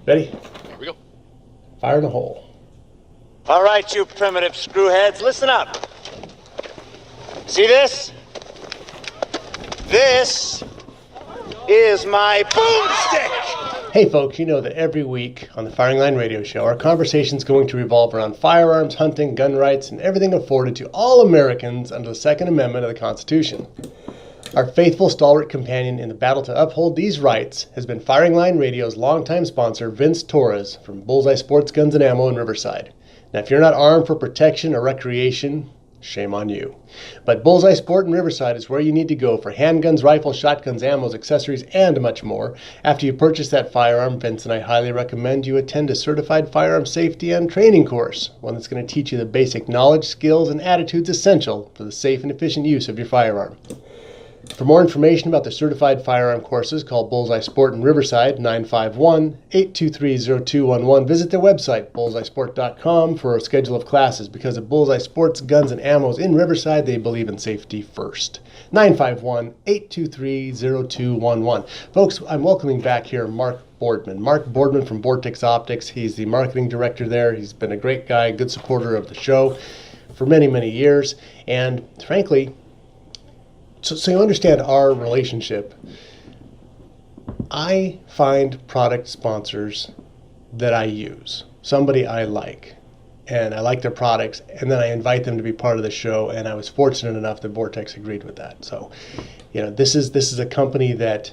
Ready? Here we go. Fire in the hole. All right, you primitive screwheads, listen up. See this? This is my boomstick! Hey folks, you know that every week on the Firing Line Radio Show, our conversation is going to revolve around firearms, hunting, gun rights, and everything afforded to all Americans under the Second Amendment of the Constitution. Our faithful, stalwart companion in the battle to uphold these rights has been Firing Line Radio's longtime sponsor, Vince Torres from Bullseye Sports Guns and Ammo in Riverside. Now, if you're not armed for protection or recreation, shame on you. But Bullseye Sport in Riverside is where you need to go for handguns, rifles, shotguns, ammos, accessories, and much more. After you purchase that firearm, Vince and I highly recommend you attend a certified firearm safety and training course, one that's going to teach you the basic knowledge, skills, and attitudes essential for the safe and efficient use of your firearm. For more information about the certified firearm courses, call Bullseye Sport in Riverside, 951-823-0211. Visit their website, bullseyesport.com, for a schedule of classes, because at Bullseye Sports, Guns, and Ammos in Riverside, they believe in safety first. 951-823-0211. Folks, I'm welcoming back here Mark Boardman. Mark Boardman from Vortex Optics. He's the marketing director there. He's been a great guy, good supporter of the show for many, many years. And frankly, so you understand our relationship. I find product sponsors that I use, somebody I like, and I like their products, and then I invite them to be part of the show, and I was fortunate enough that Vortex agreed with that. So, this is a company that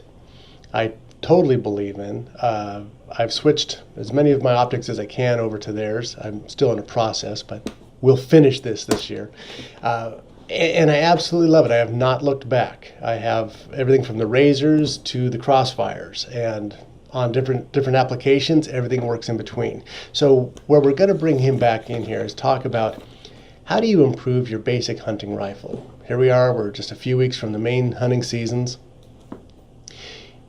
I totally believe in. I've switched as many of my optics as I can over to theirs. I'm still in a process, but we'll finish this year. And I absolutely love it. I have not looked back. I have everything from the razors to the crossfires, and on different applications, everything works in between. So where we're going to bring him back in here is talk about how do you improve your basic hunting rifle. Here we are, we're just a few weeks from the main hunting seasons.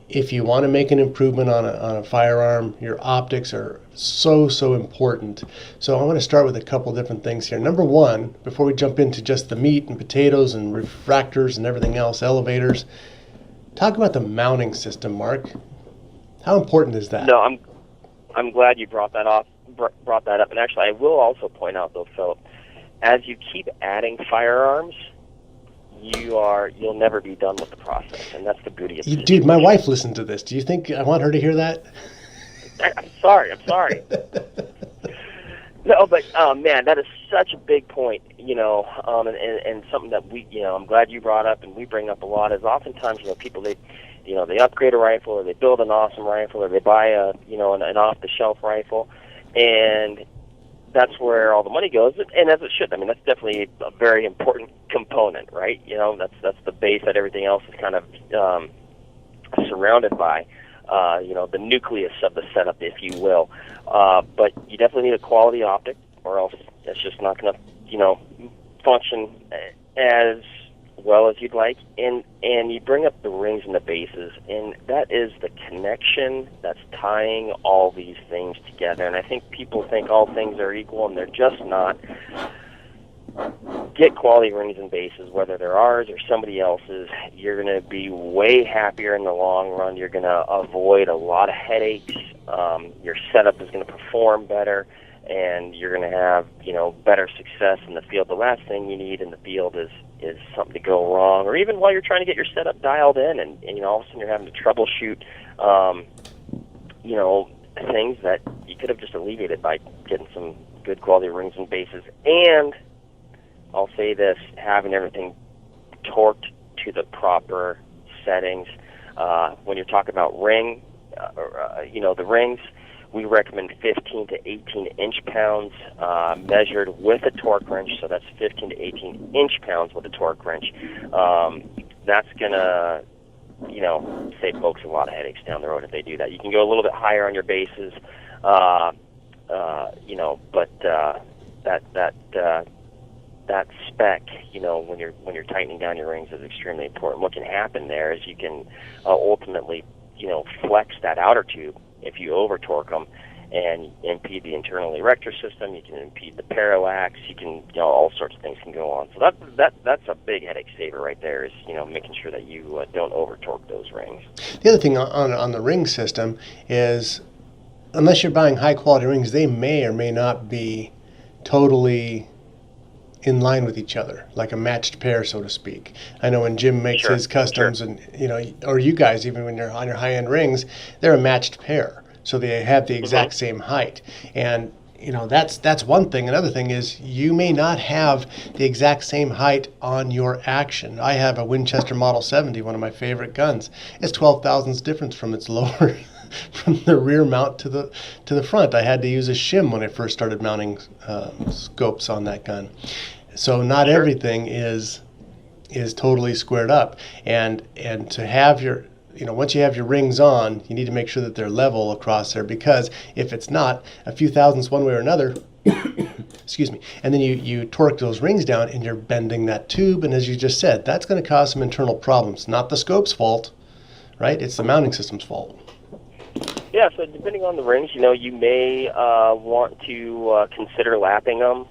If you want to make an improvement on a firearm, your optics are so important. So I want to start with a couple different things here. Number one, before we jump into just the meat and potatoes and refractors and everything else, elevators, talk about the mounting system, Mark. How important is that? No, I'm glad you brought that up. And actually, I will also point out, though, Philip, as you keep adding firearms, you'll never be done with the process, and that's the beauty of it. Dude, my wife listened to this. Do you think I want her to hear that? I'm sorry. No, but man, that is such a big point, and something that I'm glad you brought up, and we bring up a lot. Is oftentimes, people they upgrade a rifle, or they build an awesome rifle, or they buy an off-the-shelf rifle, and that's where all the money goes, and as it should. I mean, that's definitely a very important component, right? That's the base that everything else is kind of surrounded by, the nucleus of the setup, if you will. But you definitely need a quality optic, or else it's just not going to, function as well as you'd like. And you bring up the rings and the bases, and that is the connection that's tying all these things together. And I think people think all things are equal, and they're just not. Get quality rings and bases, whether they're ours or somebody else's. You're going to be way happier in the long run. You're going to avoid a lot of headaches. Your setup is going to perform better, and you're going to have better success in the field. The last thing you need in the field is something to go wrong, or even while you're trying to get your setup dialed in, and all of a sudden you're having to troubleshoot things that you could have just alleviated by getting some good quality rings and bases. And I'll say this, having everything torqued to the proper settings. When you're talking about the rings, we recommend 15 to 18 inch-pounds measured with a torque wrench, so that's 15 to 18 inch-pounds with a torque wrench. That's going to, save folks a lot of headaches down the road if they do that. You can go a little bit higher on your bases, but that spec, when you're tightening down your rings, is extremely important. What can happen there is you can ultimately, flex that outer tube if you over torque them, and impede the internal erector system. You can impede the parallax. You can, all sorts of things can go on. So that's a big headache saver right there. Is making sure that you don't over torque those rings. The other thing on the ring system is unless you're buying high quality rings, they may or may not be totally in line with each other, like a matched pair, so to speak. I know when Jim makes his customs, and or you guys, even when you're on your high-end rings, they're a matched pair, so they have the exact same height. And that's one thing. Another thing is you may not have the exact same height on your action. I have a Winchester Model 70, one of my favorite guns. It's 12 thousandths difference from its lower, from the rear mount to the front. I had to use a shim when I first started mounting scopes on that gun. So not everything is totally squared up, and to have your once you have your rings on, you need to make sure that they're level across there, because if it's not, a few thousandths one way or another, excuse me, and then you torque those rings down and you're bending that tube, and as you just said, that's going to cause some internal problems. Not the scope's fault, right? It's the mounting system's fault. Yeah, so depending on the rings, you may want to consider lapping them,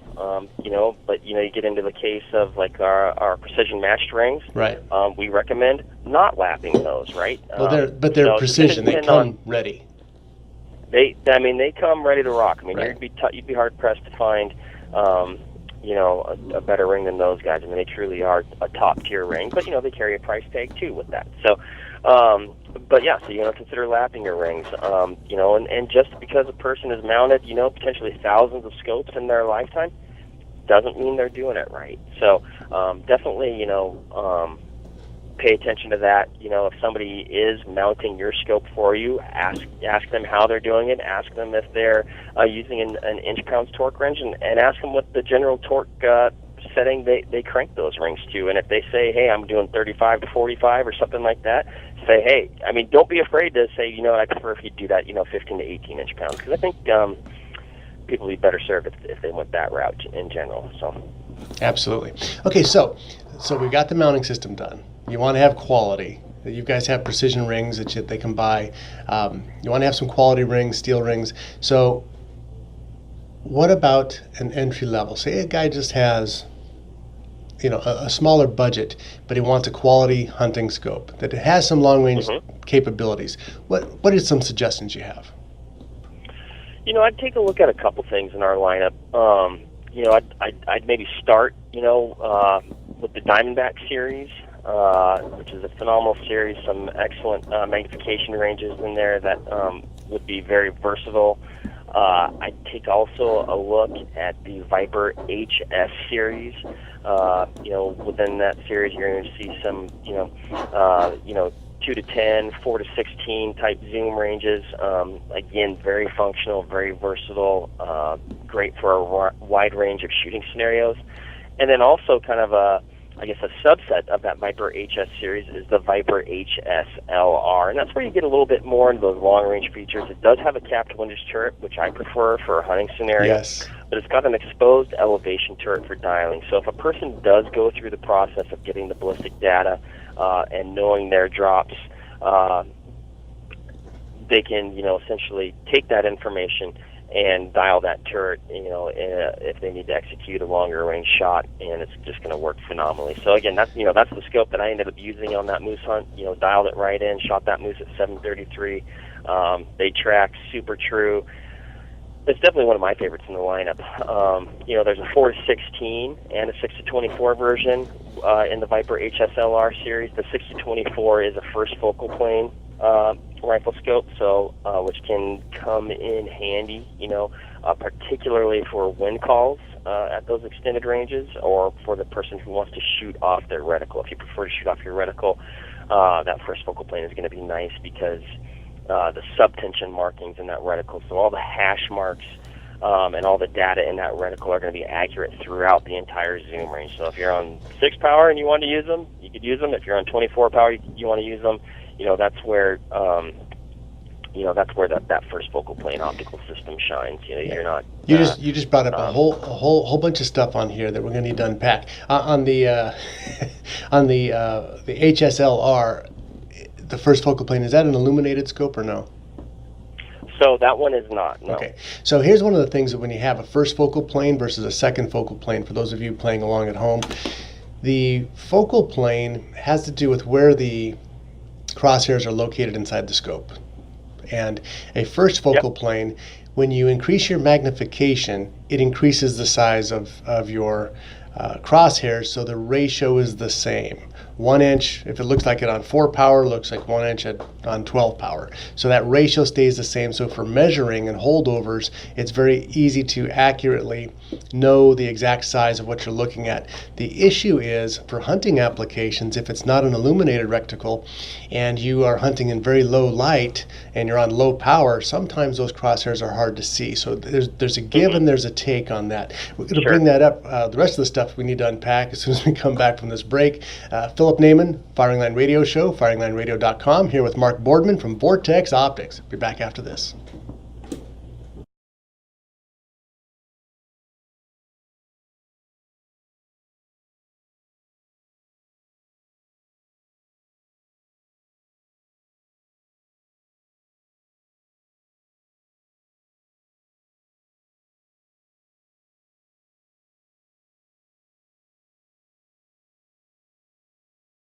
but, you get into the case of, like, our precision matched rings. Right. We recommend not lapping those, right? Well, they're precision. They come ready. They come ready to rock. I mean, right. you'd be hard-pressed to find, a better ring than those guys. I mean, they truly are a top-tier ring, but, they carry a price tag, too, with that. So, but yeah, so consider lapping your rings. And just because a person has mounted, potentially thousands of scopes in their lifetime, doesn't mean they're doing it right. So definitely, pay attention to that. If somebody is mounting your scope for you, ask them how they're doing it. Ask them if they're using an inch-pounds torque wrench, and ask them what the general torque setting they crank those rings to. And if they say, hey, I'm doing 35 to 45 or something like that, say, hey, don't be afraid to say, I prefer if you do that, 15 to 18 inch pounds, because I think people would be better served if they went that route in general. So absolutely. Okay, so we got the mounting system done. You want to have quality. You guys have precision rings that they can buy. You want to have some quality rings, steel rings. So what about an entry level? Say a guy just has a smaller budget, but he wants a quality hunting scope that has some long-range capabilities. What are some suggestions you have? I'd take a look at a couple things in our lineup. I'd maybe start, with the Diamondback series, which is a phenomenal series. Some excellent magnification ranges in there that would be very versatile. I'd take also a look at the Viper HS series. Within that series, you're going to see some, 2 to 10, 4 to 16 type zoom ranges. Again, very functional, very versatile, great for a wide range of shooting scenarios. And then also kind of a subset of that Viper HS series is the Viper HSLR, and that's where you get a little bit more into those long-range features. It does have a capped windage turret, which I prefer for a hunting scenario, yes, but it's got an exposed elevation turret for dialing. So if a person does go through the process of getting the ballistic data and knowing their drops, they can, essentially take that information and dial that turret, if they need to execute a longer range shot, and it's just going to work phenomenally. So again, that's the scope that I ended up using on that moose hunt. Dialed it right in, shot that moose at 733. They track super true. It's definitely one of my favorites in the lineup. There's a 4 to 16 and a 6 to 24 version in the Viper HSLR series. The 6 to 24 is a first focal plane rifle scope, so which can come in handy, particularly for wind calls at those extended ranges, or for the person who wants to shoot off their reticle. If you prefer to shoot off your reticle, that first focal plane is going to be nice, because the subtension markings in that reticle, so all the hash marks and all the data in that reticle are going to be accurate throughout the entire zoom range. So if you're on 6 power and you want to use them, you could use them. If you're on 24 power, you want to use them. That's where that first focal plane optical system shines. You're not. You just brought up a whole bunch of stuff on here that we're going to need to unpack. On the HSLR, the first focal plane, is that an illuminated scope or no? So that one is not. No. Okay. So here's one of the things that when you have a first focal plane versus a second focal plane, for those of you playing along at home, the focal plane has to do with where the crosshairs are located inside the scope. And a first focal plane, when you increase your magnification, it increases the size of your crosshairs, so the ratio is the same. 1 inch, if it looks like it on 4 power, looks like 1 inch on 12 power. So that ratio stays the same. So for measuring and holdovers, it's very easy to accurately know the exact size of what you're looking at. The issue is for hunting applications, if it's not an illuminated reticle and you are hunting in very low light and you're on low power, sometimes those crosshairs are hard to see. So there's a give and there's a take on that. We're going to bring that up. The rest of the stuff we need to unpack as soon as we come back from this break. Philip Naiman, Firing Line Radio Show, firinglineradio.com, here with Mark Boardman from Vortex Optics. Be back after this.